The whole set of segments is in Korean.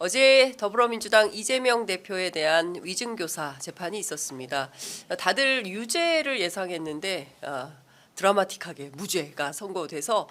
어제 더불어민주당 이재명 대표에 대한 위증교사 재판이 있었습니다. 다들 유죄를 예상했는데 드라마틱하게 무죄가 선고돼서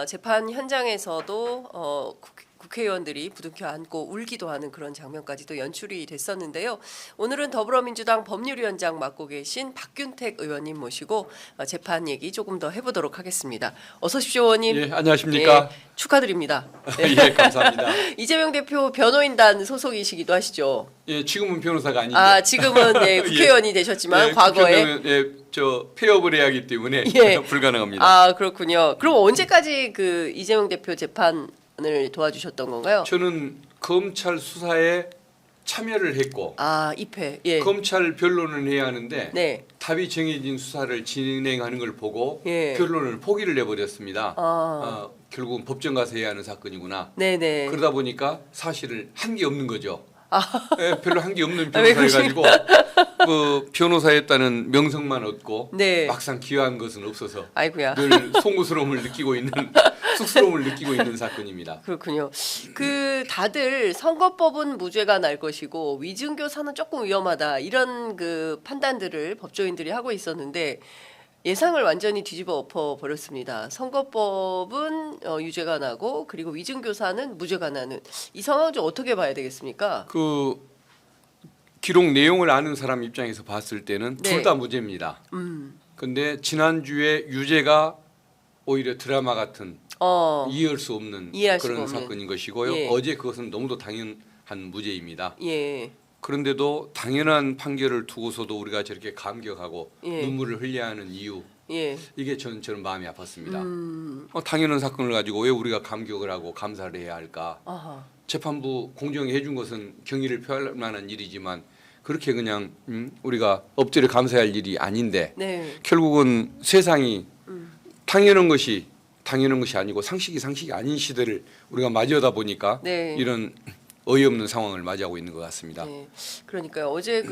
재판 현장에서도 국회의원들이 부둥켜 안고 울기도 하는 그런 장면까지도 연출이 됐었는데요. 오늘은 더불어민주당 법률위원장 맡고 계신 박균택 의원님 모시고 재판 얘기 조금 더 해보도록 하겠습니다. 어서 오십시오, 의원님. 예, 안녕하십니까. 예, 축하드립니다. 예, 감사합니다. 이재명 대표 변호인단 소속이시기도 하시죠? 예, 지금은 변호사가 아니죠. 아, 지금은 네, 국회의원이 되셨지만 예, 과거에 국회의원은, 저 폐업을 해야 하기 때문에 예. 불가능합니다. 아, 그렇군요. 그럼 언제까지 그 이재명 대표 재판을 도와주셨던 건가요? 저는 검찰 수사에 참여를 했고 아, 입회. 예. 검찰 변론을 해야 하는데 네. 답이 정해진 수사를 진행하는 걸 보고 예. 변론을 포기를 해버렸습니다. 아. 결국은 법정 가서 해야 하는 사건이구나. 네네. 그러다 보니까 사실은 한 게 없는 거죠. 아. 예, 별로 한 게 없는 왜 변호사여가지고 그 변호사였다는 명성만 얻고 네. 막상 기여한 것은 없어서 아이고야. 늘 송구스러움을 느끼고 있는 쑥스러움을 느끼고 있는 사건입니다. 그렇군요. 그 다들 선거법은 무죄가 날 것이고 위증교사는 조금 위험하다 이런 그 판단들을 법조인들이 하고 있었는데 예상을 완전히 뒤집어 엎어 버렸습니다. 선거법은 유죄가 나고 그리고 위증교사는 무죄가 나는 이 상황을 좀 어떻게 봐야 되겠습니까? 그 기록 내용을 아는 사람 입장에서 봤을 때는 네. 둘 다 무죄입니다. 근데 지난주에 유죄가 오히려 드라마 같은 이해할 수 없는 이해할 수가 그런 없는. 사건인 것이고요. 예. 어제 그것은 너무도 당연한 무죄입니다. 예. 그런데도 당연한 판결을 두고서도 우리가 저렇게 감격하고 예. 눈물을 흘려야 하는 이유 예. 이게 저는 마음이 아팠습니다. 당연한 사건을 가지고 왜 우리가 감격을 하고 감사를 해야 할까? 아하. 재판부 공정히 해준 것은 경의를 표할 만한 일이지만 그렇게 그냥 우리가 엎드려 감사할 일이 아닌데 네. 결국은 세상이 당연한 것이 아니고 상식이 아닌 시대를 우리가 맞이하다 보니까 네. 이런 어이없는 상황을 맞이하고 있는 것 같습니다. 네. 그러니까요. 어제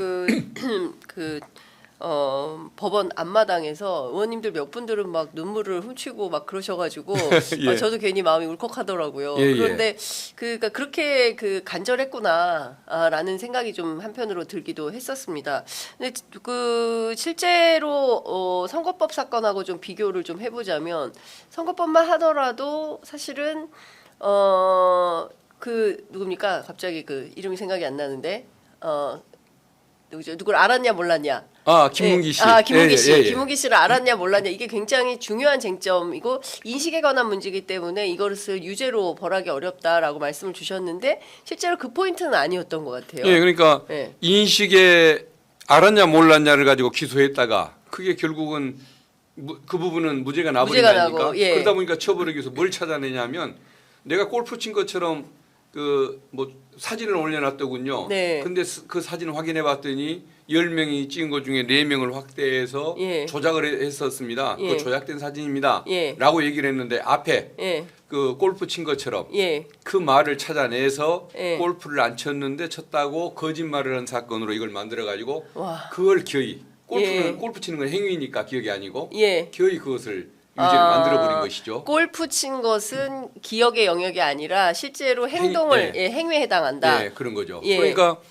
법원 앞마당에서 의원님들 몇 분들은 막 눈물을 훔치고 막 그러셔가지고 예. 저도 괜히 마음이 울컥하더라고요. 예, 그런데 그러니까 그렇게 간절했구나라는 생각이 좀 한편으로 들기도 했었습니다. 근데 그 실제로 선거법 사건하고 좀 비교를 좀 해보자면 선거법만 하더라도 사실은 그 누굽니까? 갑자기 그 이름이 생각이 안 나는데 누구죠? 누굴 알았냐 몰랐냐? 김문기 씨. 아, 김문기 씨. 예. 김문기 씨를 알았냐 몰랐냐 이게 굉장히 중요한 쟁점이고 인식에 관한 문제이기 때문에 이것을 유죄로 벌하기 어렵다라고 말씀을 주셨는데 실제로 그 포인트는 아니었던 것 같아요. 예, 그러니까 예. 인식에 알았냐 몰랐냐를 가지고 기소했다가 그게 결국은 그 부분은 무죄가 무죄가 나버린다니까. 나고, 예. 그러다 보니까 처벌하기 위해서 뭘 찾아내냐면 내가 골프 친 것처럼 그 뭐 사진을 올려놨더군요. 네. 근데 그 사진을 확인해봤더니 10명이 찍은 것 중에 4명을 확대해서 예. 조작을 했었습니다. 예. 그 조작된 사진입니다. 예. 라고 얘기를 했는데 앞에 예. 그 골프 친 것처럼 예. 그 말을 찾아내서 예. 골프를 안 쳤는데 쳤다고 거짓말을 한 사건으로 이걸 만들어가지고 와. 그걸 기어이 골프는 예. 골프 치는 건 행위니까 기억이 아니고 예. 기어이 그것을 유죄를 만들어버린 것이죠. 골프 친 것은 기억의 영역이 아니라 실제로 행동을 행위에 해당한다. 예, 그런 거죠. 예. 그러니까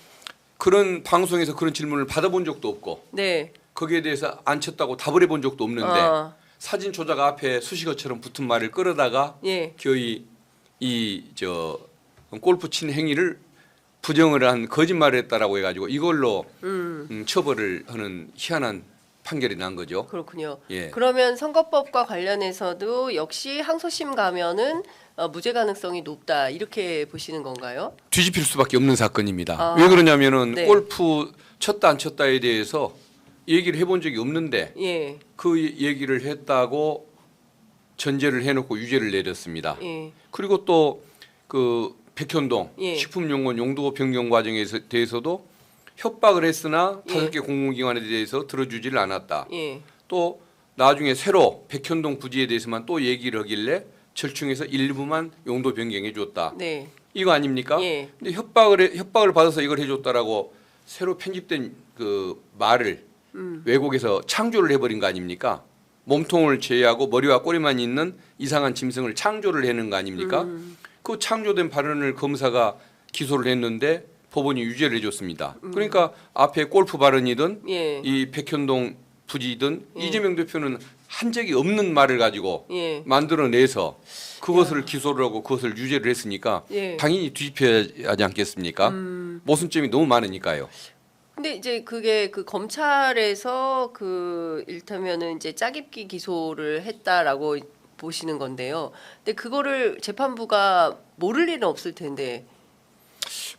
그런 방송에서 그런 질문을 받아본 적도 없고 네. 거기에 대해서 안 쳤다고 답을 해본 적도 없는데 사진 조작 앞에 수식어처럼 붙은 말을 끌어다가 예. 거의 골프 친 행위를 부정을 한 거짓말을 했다라고 해가지고 이걸로 처벌을 하는 희한한 판결이 난 거죠. 그렇군요. 예. 그러면 선거법과 관련해서도 역시 항소심 가면은 무죄 가능성이 높다 이렇게 보시는 건가요? 뒤집힐 수밖에 없는 사건입니다. 아, 왜 그러냐면은 네. 골프 쳤다 안 쳤다에 대해서 얘기를 해본 적이 없는데 예. 그 얘기를 했다고 전제를 해놓고 유죄를 내렸습니다. 예. 그리고 또 그 백현동 예. 식품용건 용도 변경 과정에 대해서도 협박을 했으나 예. 5개 공공기관에 대해서 들어주지를 않았다. 예. 또 나중에 새로 백현동 부지에 대해서만 또 얘기를 하길래 절충해서 일부만 용도 변경해 줬다. 네. 이거 아닙니까? 예. 근데 협박을 받아서 이걸 해줬다라고 새로 편집된 그 말을 외국에서 창조를 해버린 거 아닙니까? 몸통을 제외하고 머리와 꼬리만 있는 이상한 짐승을 창조를 해낸 거 아닙니까? 그 창조된 발언을 검사가 기소를 했는데 법원이 유죄를 해줬습니다. 그러니까 앞에 골프 발언이든 예. 이 백현동 부지든 이재명 대표는 한 적이 없는 말을 가지고 예. 만들어내서 그것을 기소를 하고 그것을 유죄를 했으니까 예. 당연히 뒤집혀야 하지 않겠습니까? 모순점이 너무 많으니까요. 근데 이제 그게 그 검찰에서 그 일테면은 이제 짜깁기 기소를 했다라고 보시는 건데요. 근데 그거를 재판부가 모를 일은 없을 텐데.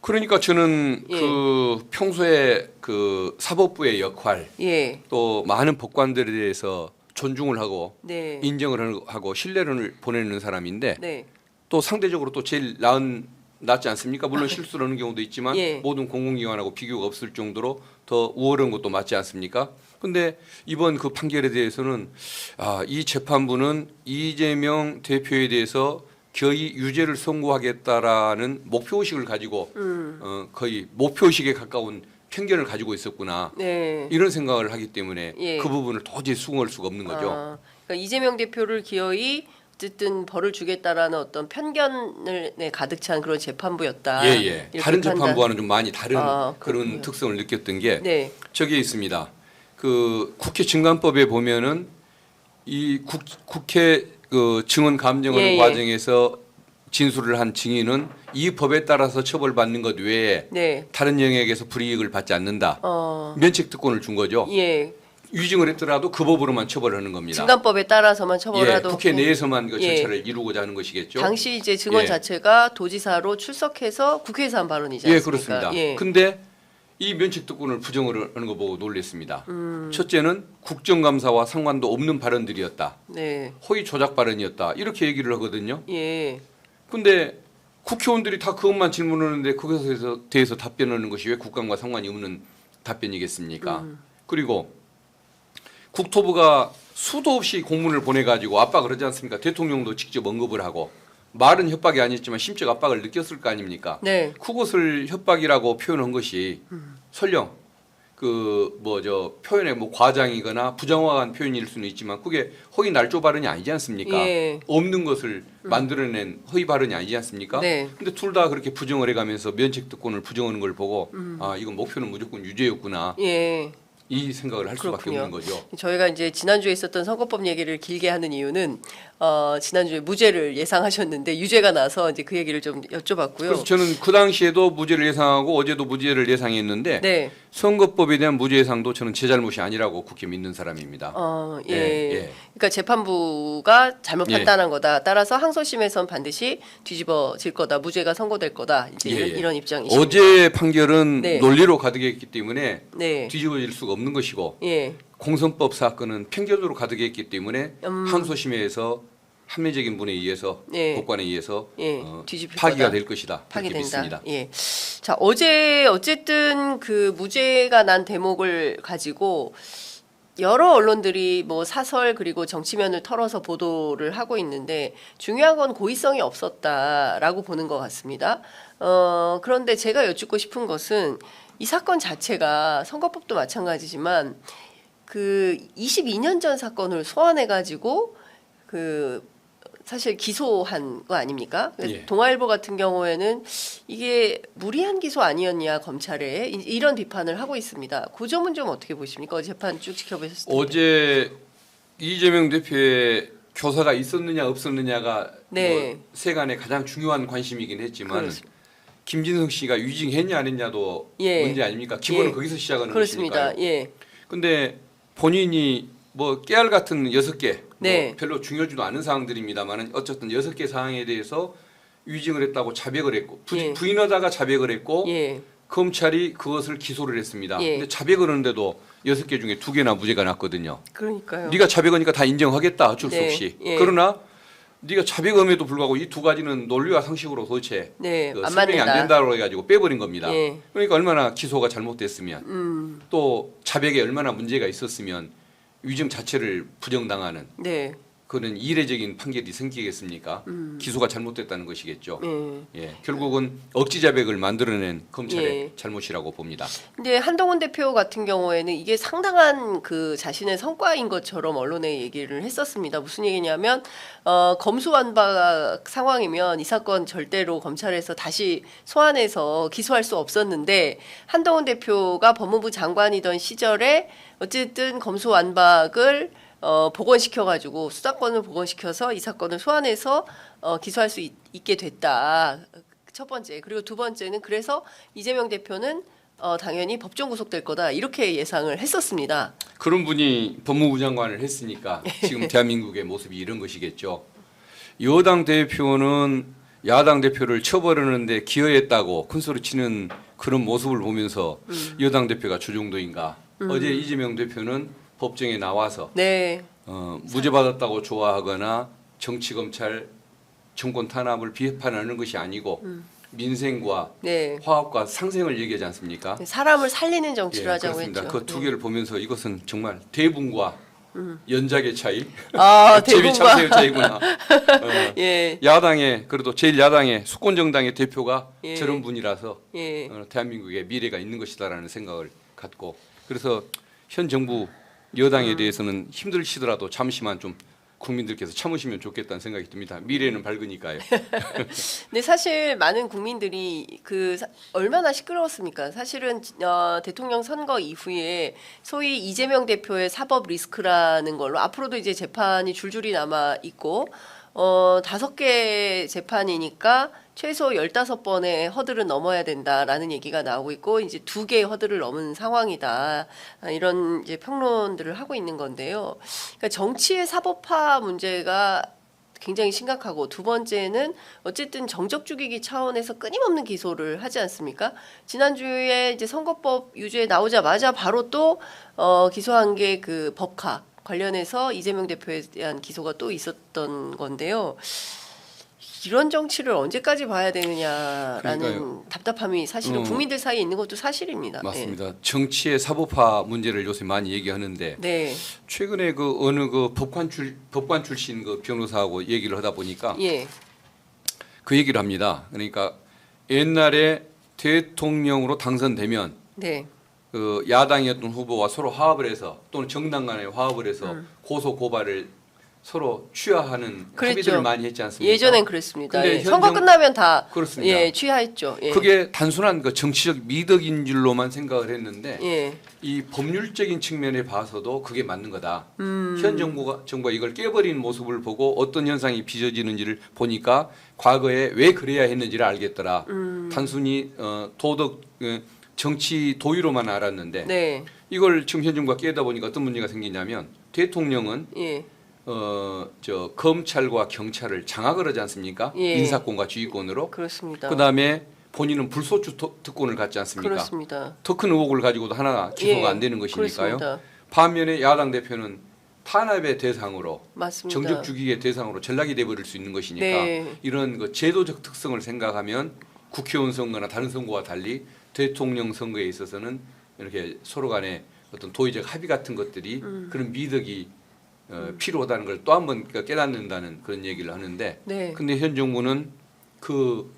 그러니까 저는 예. 그 평소에 그 사법부의 역할 예. 또 많은 법관들에 대해서 존중을 하고 네. 인정을 하고 신뢰를 보내는 사람인데 네. 또 상대적으로 또 제일 낫지 않습니까? 물론 실수를 하는 경우도 있지만 예. 모든 공공기관하고 비교가 없을 정도로 더 우월한 것도 맞지 않습니까? 근데 이번 그 판결에 대해서는 이 재판부는 이재명 대표에 대해서 거의 유죄를 선고하겠다라는 목표의식을 가지고 거의 목표의식에 가까운 편견을 가지고 있었구나. 네. 이런 생각을 하기 때문에 예. 그 부분을 도저히 수긍할 수가 없는 거죠. 그러니까 이재명 대표를 기어이 어쨌든 벌을 주겠다라는 어떤 편견을 가득 찬 그런 재판부였다. 예예. 이렇게 다른 판단. 재판부와는 좀 많이 다른 그렇군요. 그런 특성을 느꼈던 게 네. 저기에 있습니다. 그 국회 증감법에 보면은 이 국회 그 증언 감정하는 예, 예. 과정에서 진술을 한 증인은 이 법에 따라서 처벌받는 것 외에 네. 다른 영역에서 불이익을 받지 않는다. 어. 면책 특권을 준 거죠. 예. 위증을 했더라도 그 법으로만 처벌하는 겁니다. 증감법에 따라서만 예, 처벌하도 국회 내에서만 그 예. 절차를 이루고자 하는 것이겠죠. 당시 이제 증언 예. 자체가 도지사로 출석해서 국회에서 한 발언이지 예, 않습니까? 그렇습니다. 예. 근데 이 면책 특권을 부정을 하는 거 보고 놀랐습니다. 첫째는 국정감사와 상관도 없는 발언들이었다. 네. 허위 조작 발언이었다. 이렇게 얘기를 하거든요. 예. 근데 국회의원들이 다 그것만 질문하는데 그것에 대해서 답변하는 것이 왜 국감과 상관이 없는 답변이겠습니까? 그리고 국토부가 수도 없이 공문을 보내가지고 압박을 하지 않습니까? 대통령도 직접 언급을 하고 말은 협박이 아니었지만 심적 압박을 느꼈을 거 아닙니까? 네. 그것을 협박이라고 표현한 것이 설령 그 표현의 뭐 과장이거나 부정확한 표현일 수는 있지만 그게 허위 날조 발언이 아니지 않습니까? 예. 없는 것을 만들어낸 허위 발언이 아니지 않습니까? 네. 근데 둘 다 그렇게 부정을 해가면서 면책 특권을 부정하는 걸 보고 이건 목표는 무조건 유죄였구나 예. 이 생각을 할 수밖에 그렇군요. 없는 거죠. 저희가 이제 지난주에 있었던 선거법 얘기를 길게 하는 이유는 지난주에 무죄를 예상하셨는데 유죄가 나서 이제 그 얘기를 좀 여쭤봤고요. 그래서 저는 그 당시에도 무죄를 예상하고 어제도 무죄를 예상했는데 네. 선거법에 대한 무죄 예상도 저는 제 잘못이 아니라고 굳게 믿는 사람입니다. 예. 예. 그러니까 재판부가 잘못 예. 판단한 거다. 따라서 항소심에선 반드시 뒤집어질 거다. 무죄가 선고될 거다. 이제 예, 예. 이런 입장이시죠. 어제 판결은 네. 논리로 가득했기 때문에 네. 뒤집어질 수가 없는 것이고 예. 공선법 사건은 편견으로 가득했기 때문에 항소심에서 합리적인 분에 의해서 예. 법관에 의해서 예. 뒤집힐 파기가 거다. 될 것이다. 그렇게 파기된다. 믿습니다. 예. 자, 어제 어쨌든 그 무죄가 난 대목을 가지고 여러 언론들이 뭐 사설 그리고 정치면을 털어서 보도를 하고 있는데 중요한 건 고의성이 없었다라고 보는 것 같습니다. 그런데 제가 여쭙고 싶은 것은 이 사건 자체가 선거법도 마찬가지지만 그 22년 전 사건을 소환해 가지고 그 사실 기소한 거 아닙니까? 예. 동아일보 같은 경우에는 이게 무리한 기소 아니었냐 검찰에 이런 비판을 하고 있습니다. 그 점은 좀 어떻게 보십니까? 어제 재판 쭉 지켜보셨을 때. 어제 이재명 대표의 교사가 있었느냐 없었느냐가 네. 뭐 세간의 가장 중요한 관심이긴 했지만 그렇습니다. 김진성 씨가 위증했냐 안 했냐도 예. 문제 아닙니까? 기본은 예. 거기서 시작하는 그렇습니다. 것이니까요. 예. 근데 본인이 뭐 깨알 같은 6개 네. 뭐 별로 중요하지도 않은 사항들입니다만은 어쨌든 6개 사항에 대해서 위증을 했다고 자백을 했고 예. 부인하다가 자백을 했고 예. 검찰이 그것을 기소를 했습니다. 예. 근데 자백을 하는데도 6개 중에 2개나 무죄가 났거든요. 그러니까요. 네가 자백하니까 다 인정하겠다 어쩔 수 네. 없이. 예. 그러나 네가 자백함에도 불구하고 이 두 가지는 논리와 상식으로 도대체 네. 그 안 설명이 안 맞는다. 된다고 해가지고 빼버린 겁니다. 예. 그러니까 얼마나 기소가 잘못됐으면 또 자백에 얼마나 문제가 있었으면 위증 자체를 부정당하는 네. 그런 이례적인 판결이 생기겠습니까? 기소가 잘못됐다는 것이겠죠. 예, 결국은 억지 자백을 만들어낸 검찰의 예. 잘못이라고 봅니다. 근데 한동훈 대표 같은 경우에는 이게 상당한 그 자신의 성과인 것처럼 언론에 얘기를 했었습니다. 무슨 얘기냐면 검수완박 상황이면 이 사건 절대로 검찰에서 다시 소환해서 기소할 수 없었는데 한동훈 대표가 법무부 장관이던 시절에 어쨌든 검수완박을 복원시켜가지고 수사권을 복원시켜서 이 사건을 소환해서 기소할 수 있게 됐다. 첫 번째. 그리고 두 번째는 그래서 이재명 대표는 당연히 법정 구속될 거다. 이렇게 예상을 했었습니다. 그런 분이 법무부 장관을 했으니까 지금 대한민국의 모습이 이런 것이겠죠. 여당 대표는 야당 대표를 처벌하는데 기여했다고 큰소리치는 그런 모습을 보면서 여당 대표가 저 정도인가. 어제 이재명 대표는 법정에 나와서 네. 무죄 받았다고 좋아하거나 정치 검찰 정권 탄압을 비판하는 것이 아니고 민생과 네. 화합과 상생을 얘기하지 않습니까? 사람을 살리는 정치를 예, 하자고 그렇습니다. 했죠. 그 두 개를 보면서 이것은 정말 대분과 연작의 차이, 아, 제비 대분과 참새의 차이구나. 예. 야당의 그래도 제일 야당의 수권 정당의 대표가 예. 저런 분이라서 예. 대한민국의 미래가 있는 것이다라는 생각을 갖고 그래서 현 정부 여당에 대해서는 힘들시더라도 잠시만 좀 국민들께서 참으시면 좋겠다는 생각이 듭니다. 미래는 밝으니까요. 근데 사실 많은 국민들이 얼마나 시끄러웠습니까? 사실은 대통령 선거 이후에 소위 이재명 대표의 사법 리스크라는 걸로 앞으로도 이제 재판이 줄줄이 남아 있고 5개 재판이니까 최소 15번의 허들은 넘어야 된다라는 얘기가 나오고 있고 이제 2개의 허들을 넘은 상황이다. 이런 이제 평론들을 하고 있는 건데요. 그러니까 정치의 사법화 문제가 굉장히 심각하고 두 번째는 어쨌든 정적 죽이기 차원에서 끊임없는 기소를 하지 않습니까? 지난주에 이제 선거법 유죄 나오자마자 바로 또 기소한 게 그 법카 관련해서 이재명 대표에 대한 기소가 또 있었던 건데요. 이런 정치를 언제까지 봐야 되느냐라는 그러니까요. 답답함이 사실은 국민들 사이에 있는 것도 사실입니다. 맞습니다. 정치의 사법화 문제를 요새 많이 얘기하는데 네. 최근에 그 어느 그 법관 출신 그 변호사하고 얘기를 하다 보니까 예. 그 얘기를 합니다. 그러니까 옛날에 대통령으로 당선되면 네. 그 야당이었던 후보와 서로 화합을 해서 또는 정당 간에 화합을 해서 고소 고발을 서로 취하하는 그랬죠. 합의들을 많이 했지 않습니까? 예전엔 그랬습니다. 근데 예. 선거 끝나면 다 그렇습니다. 예, 취하했죠. 예. 그게 단순한 그 정치적 미덕인 줄로만 생각을 했는데 예. 이 법률적인 측면에 봐서도 그게 맞는 거다. 현 정부가 이걸 깨버리는 모습을 보고 어떤 현상이 빚어지는지를 보니까 과거에 왜 그래야 했는지를 알겠더라. 단순히 도덕 정치 도의로만 알았는데 네. 이걸 지금 현 정부가 깨다 보니까 어떤 문제가 생기냐면 대통령은 예. 저 검찰과 경찰을 장악을 하지 않습니까? 예. 인사권과 지휘권으로. 그렇습니다. 그다음에 본인은 불소추 특권을 갖지 않습니까? 그렇습니다. 더 큰 의혹을 가지고도 하나 기소가 예. 안 되는 것이니까요. 그렇습니다. 반면에 야당 대표는 탄압의 대상으로 맞습니다. 정적 죽이의 대상으로 전락이 돼버릴 수 있는 것이니까 네. 이런 그 제도적 특성을 생각하면 국회의원 선거나 다른 선거와 달리 대통령 선거에 있어서는 이렇게 서로 간에 어떤 도의적 합의 같은 것들이 그런 미덕이 필요하다는 걸 또 한 번 깨닫는다는 그런 얘기를 하는데 네. 근데 현 정부는 그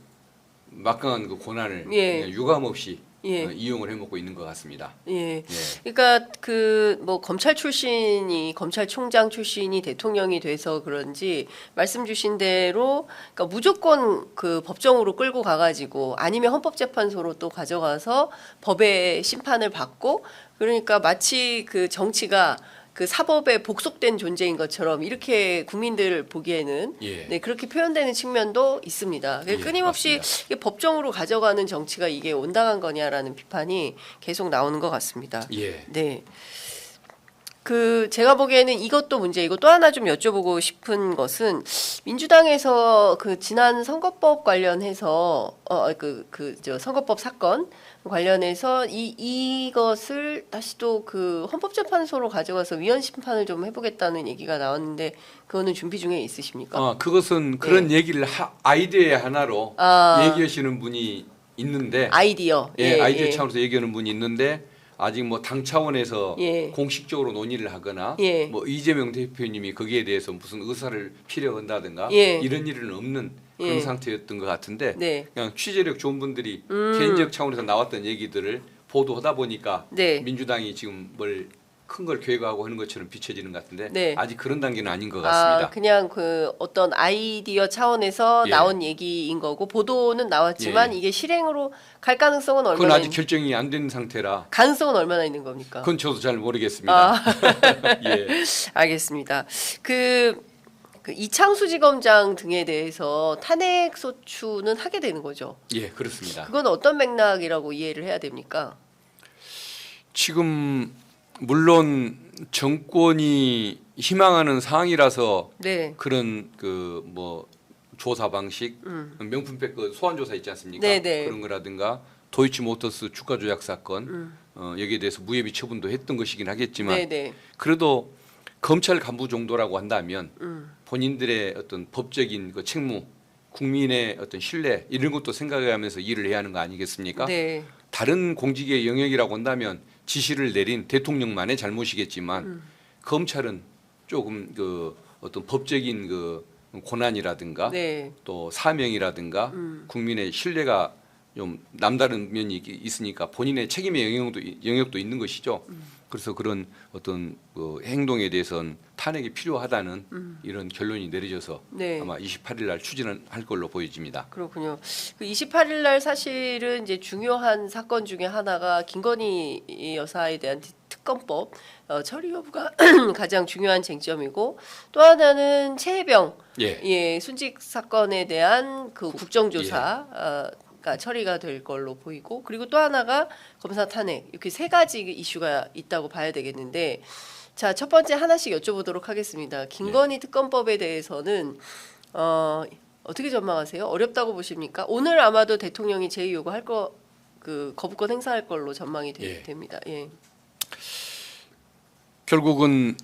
막강한 그 고난을 예. 그냥 유감 없이 예. 이용을 해먹고 있는 것 같습니다. 예. 예. 그러니까 그 뭐 검찰 출신이 검찰총장 출신이 대통령이 돼서 그런지 말씀 주신 대로 그러니까 무조건 그 법정으로 끌고 가가지고 아니면 헌법재판소로 또 가져가서 법의 심판을 받고 그러니까 마치 그 정치가 그 사법에 복속된 존재인 것처럼 이렇게 국민들 보기에는 예. 네, 그렇게 표현되는 측면도 있습니다. 예, 끊임없이 맞습니다. 이게 법정으로 가져가는 정치가 이게 온당한 거냐라는 비판이 계속 나오는 것 같습니다. 예. 네. 그 제가 보기에는 이것도 문제이고 또 하나 좀 여쭤보고 싶은 것은 민주당에서 그 지난 선거법 관련해서 저 선거법 사건 관련해서 이것을 다시 또 그 헌법재판소로 가져가서 위헌 심판을 좀 해보겠다는 얘기가 나왔는데 그거는 준비 중에 있으십니까? 그것은 그런 얘기를 아이디어의 하나로 얘기하시는 분이 있는데 아이디어. 아이디어 차원에서 얘기하는 분이 있는데 아직 뭐 당 차원에서 예. 공식적으로 논의를 하거나 예. 뭐 이재명 대표님이 거기에 대해서 무슨 의사를 피력한다든가 예. 이런 일은 없는 그런 예. 상태였던 것 같은데 네. 그냥 취재력 좋은 분들이 개인적 차원에서 나왔던 얘기들을 보도하다 보니까 네. 민주당이 지금 뭘 큰 걸 계획하고 하는 것처럼 비춰지는 것 같은데 네. 아직 그런 단계는 아닌 것 같습니다. 그냥 그 어떤 아이디어 차원에서 예. 나온 얘기인 거고 보도는 나왔지만 예. 이게 실행으로 갈 가능성은 그건 얼마나 아직 결정이 안 된 상태라 가능성은 얼마나 있는 겁니까? 그건 저도 잘 모르겠습니다. 예. 알겠습니다. 그 이창수 지검장 등에 대해서 탄핵 소추는 하게 되는 거죠. 예, 그렇습니다. 그건 어떤 맥락이라고 이해를 해야 됩니까? 지금 물론 정권이 희망하는 사항이라서 네. 그런 그 뭐 조사 방식, 명품백 그 소환 조사 있지 않습니까? 네네. 그런 거라든가 도이치모터스 주가 조작 사건 여기에 대해서 무혐의 처분도 했던 것이긴 하겠지만 네네. 그래도 검찰 간부 정도라고 한다면 본인들의 어떤 법적인 그 책무, 국민의 어떤 신뢰 이런 것도 생각하면서 일을 해야 하는 거 아니겠습니까? 네. 다른 공직의 영역이라고 한다면 지시를 내린 대통령만의 잘못이겠지만 검찰은 조금 그 어떤 법적인 그 고난이라든가 네. 또 사명이라든가 국민의 신뢰가 좀 남다른 면이 있으니까 본인의 책임의 영역도 있는 것이죠. 그래서 그런 어떤 그 행동에 대해서는 탄핵이 필요하다는 이런 결론이 내려져서 네. 아마 28일 날 추진할 걸로 보여집니다. 그렇군요. 그 28일 날 사실은 이제 중요한 사건 중에 하나가 김건희 여사에 대한 특검법 처리 여부가 가장 중요한 쟁점이고 또 하나는 최혜병 예. 순직 사건에 대한 그 국정조사 가 처리가 될 걸로 보이고 그리고 또 하나가 검사 탄핵 이렇게 세 가지 이슈가 있다고 봐야 되겠는데 자, 첫 번째 하나씩 여쭤보도록 하겠습니다. 김건희 특검법에 대해서는 어떻게 전망하세요? 어렵다고 보십니까? 오늘 아마도 대통령이 제의 요구할 그 거부권 행사할 걸로 전망이 됩니다. 예. 결국은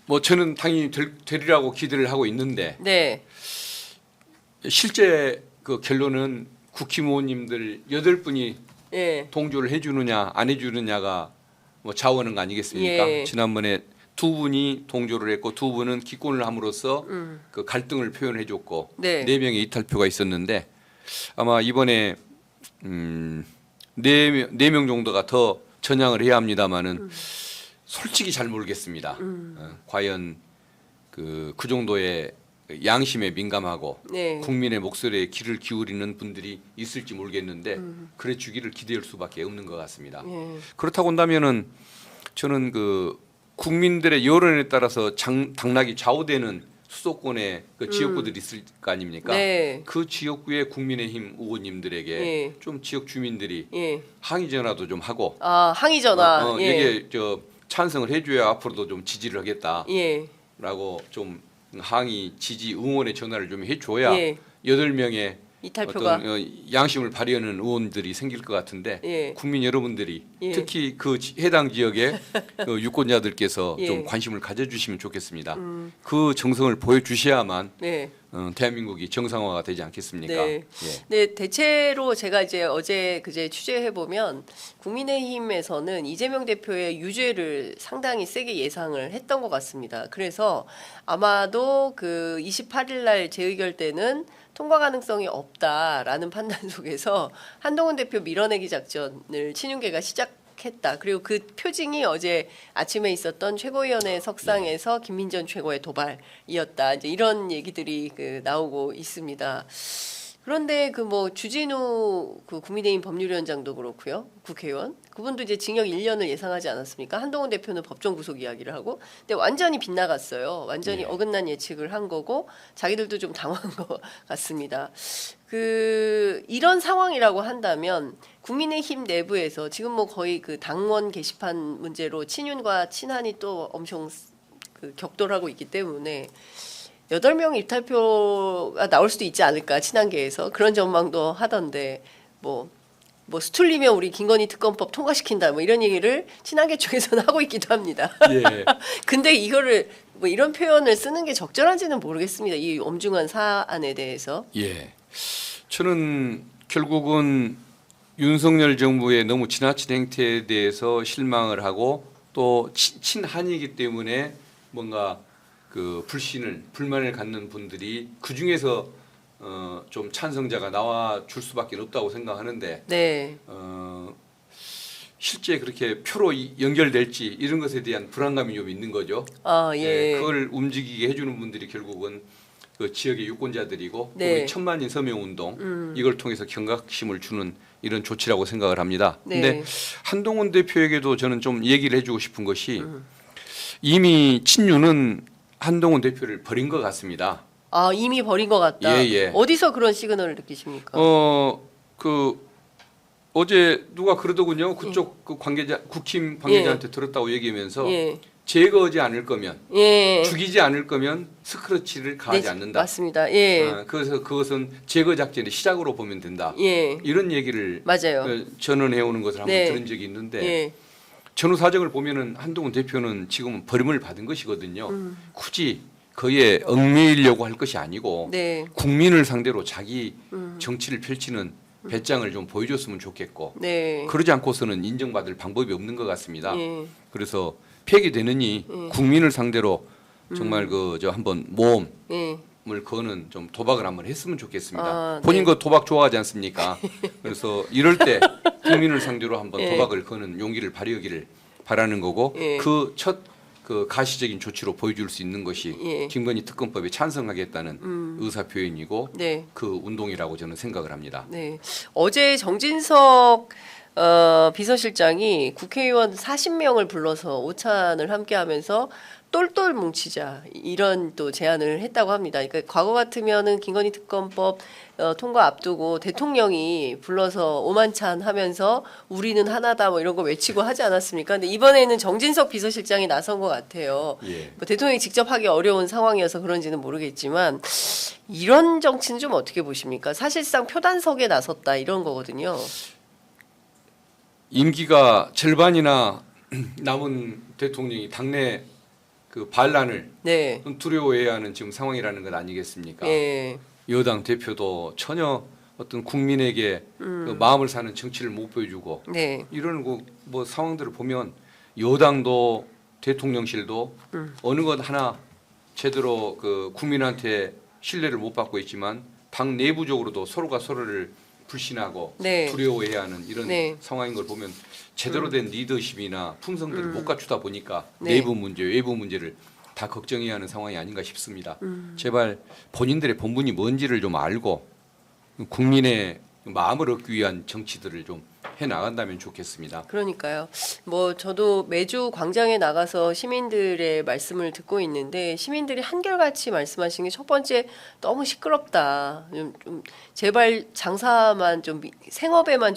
뭐 저는 당연히 되리라고 기대를 하고 있는데 네. 실제 그 결론은 국회의원님들 8분이 예. 동조를 해주느냐 안 해주느냐가 뭐 좌우하는 거 아니겠습니까? 예. 지난번에 2분이 동조를 했고 2분은 기권을 함으로써 그 갈등을 표현해줬고 네. 4명의 이탈표가 있었는데 아마 이번에 4명 정도가 더 전향을 해야 합니다마는 솔직히 잘 모르겠습니다. 과연 그 정도의 양심에 민감하고 네. 국민의 목소리에 귀를 기울이는 분들이 있을지 모르겠는데 그래 주기를 기대할 수밖에 없는 것 같습니다. 예. 그렇다고 한다면은 저는 그 국민들의 여론에 따라서 당락이 좌우되는 수도권의 그 지역구들이 있을 거 아닙니까? 네. 그 지역구의 국민의힘 의원님들에게 예. 좀 지역 주민들이 예. 항의 전화도 좀 하고 항의 전화. 예. 이게 저 찬성을 해줘야 앞으로도 좀 지지를 하겠다라고 예. 좀 항의, 지지, 응원의 전화를 좀 해줘야 예. 8명의 이탈표가 어떤 양심을 발휘하는 의원들이 생길 것 같은데 예. 국민 여러분들이 예. 특히 그 해당 지역의 그 유권자들께서 예. 좀 관심을 가져주시면 좋겠습니다. 그 정성을 보여주셔야만 네. 대한민국이 정상화가 되지 않겠습니까? 네. 예. 네, 대체로 제가 이제 어제 그제 취재해 보면 국민의힘에서는 이재명 대표의 유죄를 상당히 세게 예상을 했던 것 같습니다. 그래서 아마도 그 28일 날 재의결 때는 통과 가능성이 없다라는 판단 속에서 한동훈 대표 밀어내기 작전을 친윤계가 시작했다. 그리고 그 표징이 어제 아침에 있었던 최고위원회 석상에서 김민전 최고의 도발이었다. 이제 이런 얘기들이 그 나오고 있습니다. 그런데 그 뭐 주진우 그 국민의힘 법률위원장도 그렇고요. 국회의원 그분도 이제 징역 1년을 예상하지 않았습니까? 한동훈 대표는 법정 구속 이야기를 하고 근데 완전히 빗나갔어요. 완전히 어긋난 예측을 한 거고 자기들도 좀 당황한 것 같습니다. 그 이런 상황이라고 한다면 국민의힘 내부에서 지금 뭐 거의 그 당원 게시판 문제로 친윤과 친한이 또 엄청 그 격돌하고 있기 때문에 8명 이탈표가 나올 수도 있지 않을까 친한계에서 그런 전망도 하던데 뭐 수틀리면 우리 김건희 특검법 통과시킨다 뭐 이런 얘기를 친한계 쪽에서는 하고 있기도 합니다. 예. 근데 이거를 뭐 이런 표현을 쓰는 게 적절한지는 모르겠습니다. 이 엄중한 사안에 대해서. 예. 저는 결국은 윤석열 정부의 너무 지나친 행태에 대해서 실망을 하고 또 친한이기 때문에 뭔가 그 불만을 갖는 분들이 그 중에서 좀 찬성자가 나와 줄 수밖에 없다고 생각하는데 네. 실제 그렇게 표로 연결될지 이런 것에 대한 불안감이 좀 있는 거죠. 아, 예. 그걸 움직이게 해주는 분들이 결국은 그 지역의 유권자들이고 네. 우리 천만인 서명운동 이걸 통해서 경각심을 주는 이런 조치라고 생각을 합니다. 네. 근데 한동훈 대표에게도 저는 좀 얘기를 해주고 싶은 것이 이미 친윤은 한동훈 대표를 버린 것 같습니다. 아, 이미 버린 것 같다. 예, 예. 어디서 그런 시그널을 느끼십니까? 어제 누가 그러더군요. 그쪽 그 관계자 국힘 관계자한테 들었다고 얘기하면서 예. 제거하지 않을 거면 예. 죽이지 않을 거면 스크러치를 가하지 네, 않는다. 맞습니다. 예. 그래서 그것은 제거 작전의 시작으로 보면 된다. 예. 이런 얘기를 맞아요. 전언해 오는 것을 한번 네. 들은 적이 있는데 예. 전후 사정을 보면은 한동훈 대표는 지금 버림을 받은 것이거든요. 굳이 그에 얽매이려고 할 것이 아니고 네. 국민을 상대로 자기 정치를 펼치는 배짱을 좀 보여줬으면 좋겠고 네. 그러지 않고서는 인정받을 방법이 없는 것 같습니다. 예. 그래서 폐기되느니 국민을 상대로 정말 그 저 한번 모험을 예. 거는 좀 도박을 한번 했으면 좋겠습니다. 아, 본인 네. 그 도박 좋아하지 않습니까? 그래서 이럴 때 국민을 상대로 한번 예. 도박을 거는 용기를 발휘하기를 바라는 거고 예. 그 첫 그 가시적인 조치로 보여줄 수 있는 것이 예. 김건희 특검법에 찬성하겠다는 의사 표현이고 네. 그 운동이라고 저는 생각을 합니다. 네. 어제 정진석 비서실장이 국회의원 40명을 불러서 오찬을 함께하면서 똘똘 뭉치자 이런 또 제안을 했다고 합니다. 그러니까 과거 같으면은 김건희 특검법 통과 앞두고 대통령이 불러서 오만찬 하면서 우리는 하나다 뭐 이런 거 외치고 하지 않았습니까? 근데 이번에는 정진석 비서실장이 나선 것 같아요. 예. 뭐 대통령이 직접 하기 어려운 상황이어서 그런지는 모르겠지만 이런 정치는 좀 어떻게 보십니까? 사실상 표단석에 나섰다 이런 거거든요. 임기가 절반이나 남은 대통령이 당내 그 반란을 네. 두려워해야 하는 지금 상황이라는 것 아니겠습니까? 예. 여당 대표도 전혀 어떤 국민에게 그 마음을 사는 정치를 못 보여주고 네. 이런 뭐 상황들을 보면 여당도 대통령실도 어느 것 하나 제대로 그 국민한테 신뢰를 못 받고 있지만 당 내부적으로도 서로가 서로를 불신하고 네. 두려워해야 하는 이런 네. 상황인 걸 보면 제대로 된 리더십이나 품성들을 못 갖추다 보니까 네. 내부 문제, 외부 문제를 다 걱정해야 하는 상황이 아닌가 싶습니다. 제발 본인들의 본분이 뭔지를 좀 알고 국민의 마음을 얻기 위한 정치들을 좀 해나간다면 좋겠습니다. 그러니까요. 뭐 저도 매주 광장에 나가서 시민들의 말씀을 듣고 있는데 시민들이 한결같이 말씀하시는 게 첫 번째 너무 시끄럽다. 좀 제발 장사만 좀 생업에만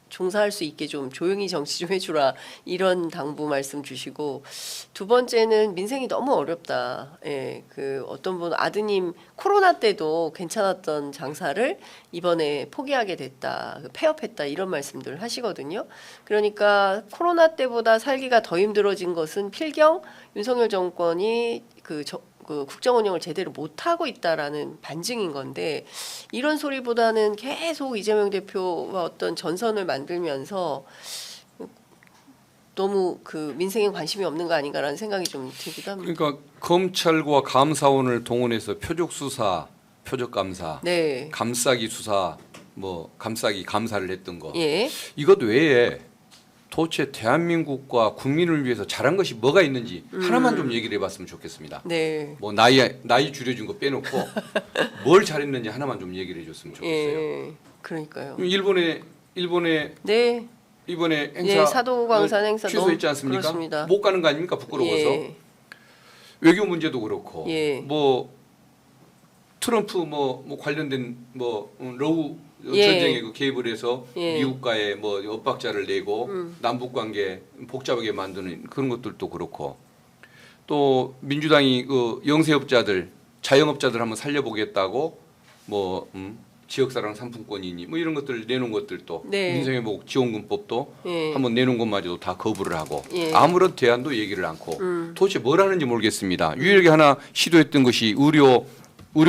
종사할 수 있게 좀 조용히 정치 좀 해주라 이런 당부 말씀 주시고 두 번째는 민생이 너무 어렵다. 예, 그 어떤 분 아드님 코로나 때도 괜찮았던 장사를 이번에 포기하게 됐다, 폐업했다 이런 말씀들 하시거든요. 그러니까 코로나 때보다 살기가 더 힘들어진 것은 필경 윤석열 정권이 그 국정 운영을 제대로 못 하고 있다라는 반증인 건데 이런 소리보다는 계속 이재명 대표와 어떤 전선을 만들면서 너무 그 민생에 관심이 없는 거 아닌가라는 생각이 좀 들기도 합니다. 그러니까 검찰과 감사원을 동원해서 표적 수사, 표적 감사, 네. 감싸기 수사, 뭐 감싸기 감사를 했던 거. 예. 이것 외에 도대체 대한민국과 국민을 위해서 잘한 것이 뭐가 있는지 하나만 좀 얘기를 해봤으면 좋겠습니다. 네. 뭐 나이 줄여준 거 빼놓고 뭘 잘했는지 하나만 좀 얘기를 해줬으면 좋겠어요. 예. 그러니까요. 일본에 네. 이번에 행사 예, 사도광산 행사 취소했지 않습니까? 그렇습니다. 못 가는 거 아닙니까? 부끄러워서. 예. 외교 문제도 그렇고 예. 뭐 트럼프 뭐 관련된 뭐 러우 예. 전쟁에 그 개입을 해서 예. 미국과의 뭐 엇박자를 내고 남북 관계 복잡하게 만드는 그런 것들도 그렇고 또 민주당이 그 영세업자들 자영업자들 한번 살려보겠다고 뭐 지역사랑 상품권이니 뭐 이런 것들 내놓은 것들도 네. 민생회복 지원금법도 예. 한번 내놓은 것마저도 다 거부를 하고 예. 아무런 대안도 얘기를 않고 도대체 뭘 하는지 모르겠습니다. 유일하게 하나 시도했던 것이 의료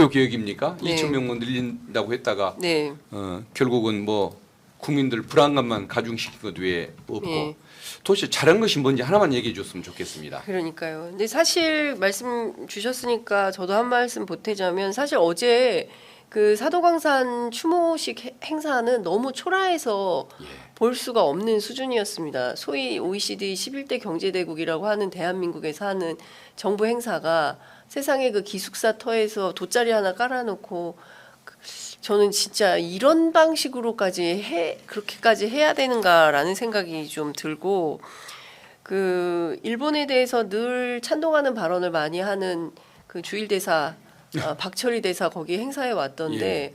개혁입니까? 네. 2,000명만 늘린다고 했다가 네. 결국은 뭐 국민들 불안감만 가중시킨 것 외에 없고 예. 도대체 잘한 것이 뭔지 하나만 얘기해 줬으면 좋겠습니다. 그러니까요. 근데 사실 말씀 주셨으니까 저도 한 말씀 보태자면 사실 어제 그 사도광산 추모식 행사는 너무 초라해서 예. 볼 수가 없는 수준이었습니다. 소위 OECD 11대 경제대국이라고 하는 대한민국에서 하는 정부 행사가 세상의 그 기숙사 터에서 돗자리 하나 깔아놓고 저는 진짜 이런 방식으로까지 그렇게까지 해야 되는가라는 생각이 좀 들고 그 일본에 대해서 늘 찬동하는 발언을 많이 하는 그 주일 대사 박철희 대사 거기 행사에 왔던데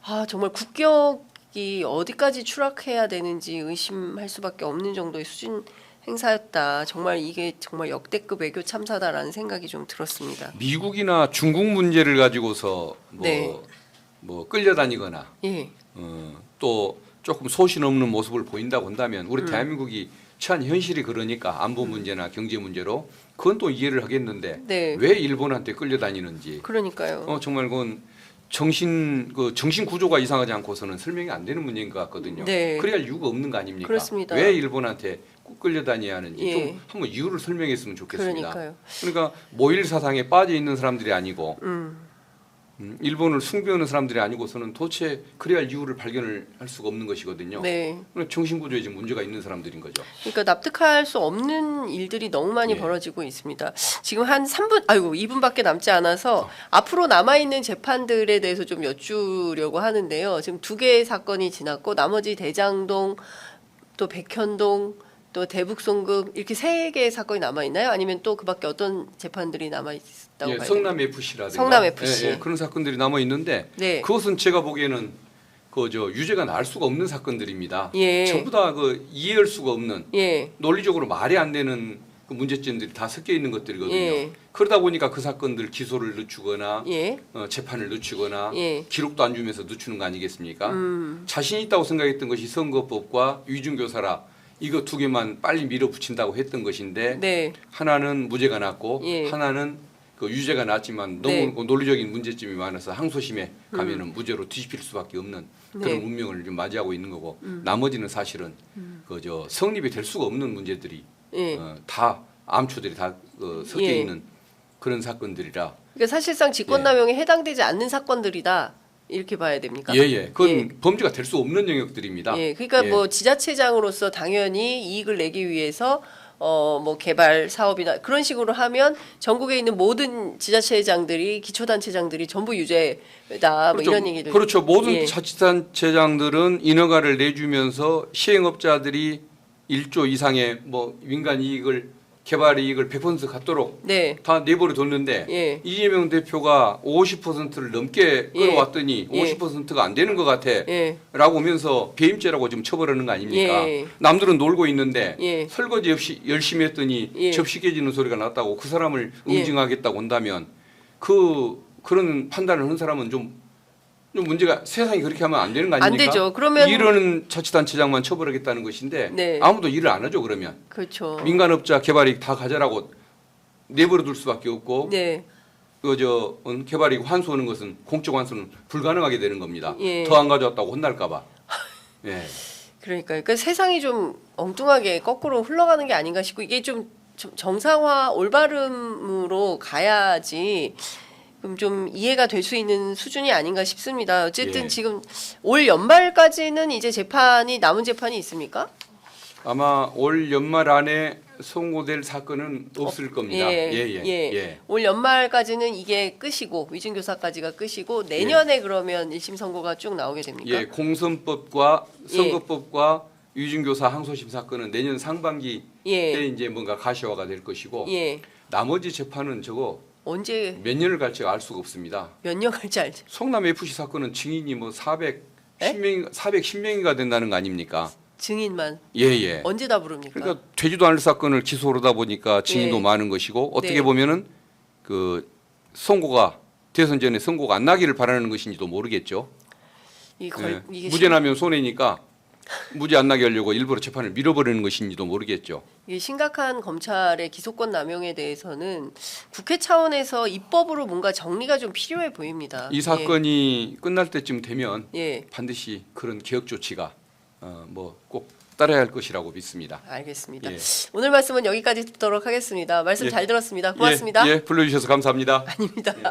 아 정말 국격이 어디까지 추락해야 되는지 의심할 수밖에 없는 정도의 수준 행사였다. 정말 이게 정말 역대급 외교 참사다라는 생각이 좀 들었습니다. 미국이나 중국 문제를 가지고서 네. 뭐 끌려다니거나 예, 또 조금 소신 없는 모습을 보인다고 한다면 우리 대한민국이 처한 현실이 그러니까 안보 문제나 경제 문제로 그건 또 이해를 하겠는데 네. 왜 일본한테 끌려다니는지 그러니까요. 정말 그건 정신 구조가 이상하지 않고서는 설명이 안 되는 문제인 것 같거든요. 네. 그래야 할 이유가 없는 거 아닙니까? 그렇습니다. 왜 일본한테 꼭 끌려다녀야 하는지 예. 좀 한번 이유를 설명했으면 좋겠습니다. 그러니까요. 그러니까 모일 사상에 빠져 있는 사람들이 아니고 일본을 숭배하는 사람들이 아니고서는 도대체 그래야 할 이유를 발견을 할 수가 없는 것이거든요. 네. 정신 구조에 지금 문제가 있는 사람들인 거죠. 그러니까 납득할 수 없는 일들이 너무 많이 예. 벌어지고 있습니다. 지금 한 2분밖에 남지 않아서 앞으로 남아 있는 재판들에 대해서 좀 여쭈려고 하는데요. 지금 2개의 사건이 지났고 나머지 대장동 또 백현동 또 대북송금 이렇게 3개의 사건이 남아 있나요? 아니면 또 그밖에 어떤 재판들이 남아 있다고 봐요? 성남 FC라든가 성남 FC. 그런 사건들이 남아 있는데 네. 그것은 제가 보기에는 유죄가 나올 수가 없는 사건들입니다. 예. 전부 다 이해할 수가 없는 예. 논리적으로 말이 안 되는 그 문제점들이 다 섞여 있는 것들이거든요. 예. 그러다 보니까 그 사건들 기소를 늦추거나 예. 재판을 늦추거나 예. 기록도 안 주면서 늦추는 거 아니겠습니까? 자신 있다고 생각했던 것이 선거법과 위중교사라 이거 2개만 빨리 밀어붙인다고 했던 것인데 네. 하나는 무죄가 났고 예. 하나는 유죄가 났지만 너무 네. 논리적인 문제점이 많아서 항소심에 가면은 무죄로 뒤집힐 수밖에 없는 그런 네. 운명을 좀 맞이하고 있는 거고 나머지는 사실은 성립이 될 수가 없는 문제들이 예. 다 암초들이 다 섞여 예. 있는 그런 사건들이라 그러니까 사실상 직권남용에 해당되지 않는 사건들이다. 이렇게 봐야 됩니까? 예예 그건 예. 범죄가 될 수 없는 영역들입니다. 예, 그러니까 예. 뭐 지자체장으로서 당연히 이익을 내기 위해서 뭐 개발 사업이나 그런 식으로 하면 전국에 있는 모든 지자체장들이 기초단체장들이 전부 유죄다 뭐 이런 얘기를 그렇죠. 모든 예. 자치단체장들은 인허가를 내주면서 시행업자들이 1조 이상의 뭐 민간 이익을 개발 이익을 100% 갖도록 네. 다 내버려 뒀는데 예. 이재명 대표가 50%를 넘게 예. 끌어왔더니 예. 50%가 안 되는 것 같아. 예. 라고 하면서 배임죄라고 지금 처벌하는 거 아닙니까? 예. 남들은 놀고 있는데 예. 설거지 없이 열심히 했더니 예. 접시 깨지는 소리가 났다고 그 사람을 예. 응징하겠다고 한다면 그런 판단을 한 사람은 좀 문제가 세상이 그렇게 하면 안 되는 거 아닙니까? 안 되죠. 그러면 이러는 자치단체장만 처벌하겠다는 것인데 네. 아무도 일을 안 하죠. 그러면 그렇죠. 민간업자 개발이익 다 가져라고 내버려 둘 수밖에 없고 네. 개발이익 환수하는 것은 공적 환수는 불가능하게 되는 겁니다. 예. 더 안 가져왔다고 혼날까봐. 예. 그러니까 세상이 좀 엉뚱하게 거꾸로 흘러가는 게 아닌가 싶고 이게 좀 정상화 올바름으로 가야지 그럼 좀 이해가 될 수 있는 수준이 아닌가 싶습니다. 어쨌든 예. 지금 올 연말까지는 이제 남은 재판이 있습니까? 아마 올 연말 안에 선고될 사건은 없을 겁니다. 예. 올 연말까지는 이게 끝이고 위증교사까지가 끝이고 내년에 그러면 1심 선고가 쭉 나오게 됩니까? 예, 공선법과 선거법과 위증교사 항소심 사건은 내년 상반기에 이제 뭔가 가시화가 될 것이고 예. 나머지 재판은 언제 몇 년을 갈지 알 수가 없습니다. 몇 년 갈지 알죠. 성남 FC 사건은 증인이 뭐 410명인가 된다는 거 아닙니까? 증인만 예. 언제 다 부릅니까? 그러니까 되지도 않을 사건을 기소하다 보니까 증인도 예. 많은 것이고 어떻게 네. 보면은 선고가 대선 전에 선고가 안 나기를 바라는 것인지도 모르겠죠. 이게 무죄 나면 손해니까 무죄 안 나게 하려고 일부러 재판을 밀어버리는 것인지도 모르겠죠. 이게 심각한 검찰의 기소권 남용에 대해서는 국회 차원에서 입법으로 뭔가 정리가 좀 필요해 보입니다. 이 사건이 끝날 때쯤 되면 예. 반드시 그런 개혁 조치가 뭐 꼭 따라야 할 것이라고 믿습니다. 알겠습니다. 예. 오늘 말씀은 여기까지 듣도록 하겠습니다. 말씀 예. 잘 들었습니다. 고맙습니다. 예, 불러주셔서 감사합니다. 아닙니다.